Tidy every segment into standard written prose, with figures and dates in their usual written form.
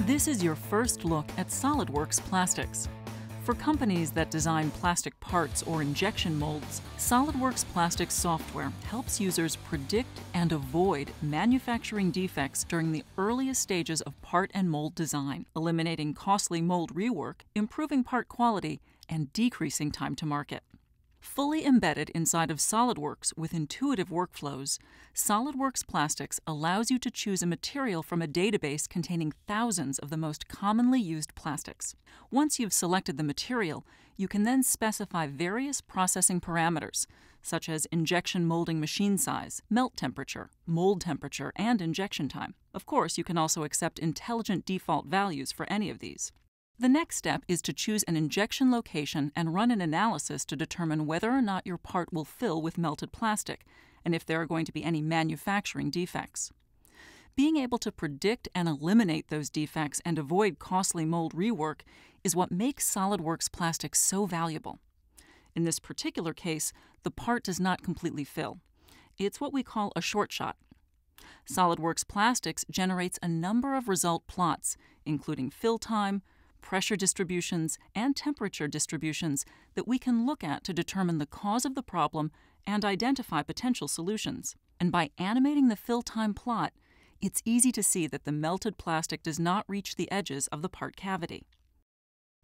This is your first look at SolidWorks Plastics. For companies that design plastic parts or injection molds, SolidWorks Plastics software helps users predict and avoid manufacturing defects during the earliest stages of part and mold design, eliminating costly mold rework, improving part quality, and decreasing time to market. Fully embedded inside of SolidWorks with intuitive workflows, SolidWorks Plastics allows you to choose a material from a database containing thousands of the most commonly used plastics. Once you've selected the material, you can then specify various processing parameters, such as injection molding machine size, melt temperature, mold temperature, and injection time. Of course, you can also accept intelligent default values for any of these. The next step is to choose an injection location and run an analysis to determine whether or not your part will fill with melted plastic, and if there are going to be any manufacturing defects. Being able to predict and eliminate those defects and avoid costly mold rework is what makes SolidWorks Plastics so valuable. In this particular case, the part does not completely fill. It's what we call a short shot. SolidWorks Plastics generates a number of result plots, including fill time, pressure distributions, and temperature distributions that we can look at to determine the cause of the problem and identify potential solutions. And by animating the fill time plot, it's easy to see that the melted plastic does not reach the edges of the part cavity.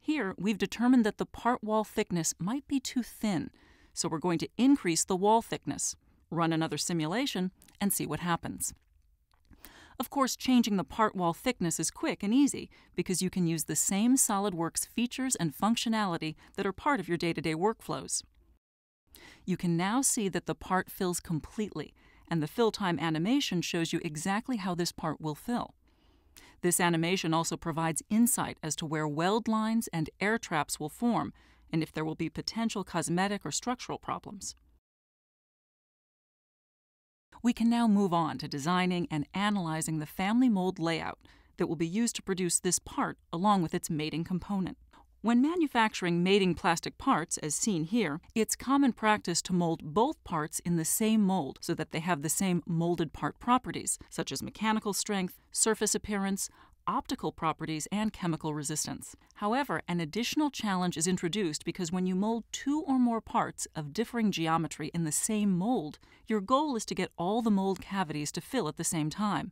Here, we've determined that the part wall thickness might be too thin, so we're going to increase the wall thickness, run another simulation, and see what happens. Of course, changing the part wall thickness is quick and easy because you can use the same SolidWorks features and functionality that are part of your day-to-day workflows. You can now see that the part fills completely, and the fill time animation shows you exactly how this part will fill. This animation also provides insight as to where weld lines and air traps will form, and if there will be potential cosmetic or structural problems. We can now move on to designing and analyzing the family mold layout that will be used to produce this part along with its mating component. When manufacturing mating plastic parts, as seen here, it's common practice to mold both parts in the same mold so that they have the same molded part properties, such as mechanical strength, surface appearance, optical properties, and chemical resistance. However, an additional challenge is introduced because when you mold two or more parts of differing geometry in the same mold, your goal is to get all the mold cavities to fill at the same time.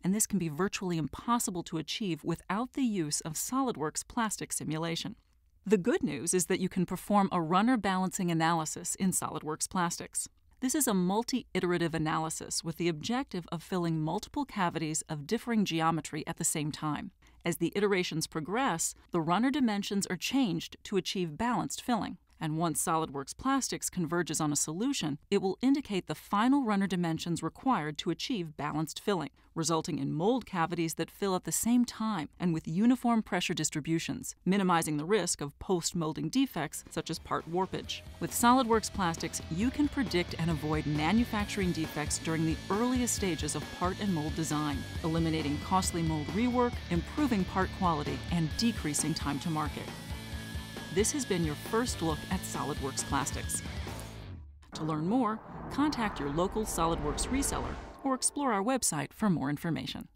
And this can be virtually impossible to achieve without the use of SolidWorks plastic simulation. The good news is that you can perform a runner balancing analysis in SolidWorks Plastics. This is a multi-iterative analysis with the objective of filling multiple cavities of differing geometry at the same time. As the iterations progress, the runner dimensions are changed to achieve balanced filling. And once SolidWorks Plastics converges on a solution, it will indicate the final runner dimensions required to achieve balanced filling, resulting in mold cavities that fill at the same time and with uniform pressure distributions, minimizing the risk of post-molding defects such as part warpage. With SolidWorks Plastics, you can predict and avoid manufacturing defects during the earliest stages of part and mold design, eliminating costly mold rework, improving part quality, and decreasing time to market. This has been your first look at SolidWorks Plastics. To learn more, contact your local SolidWorks reseller or explore our website for more information.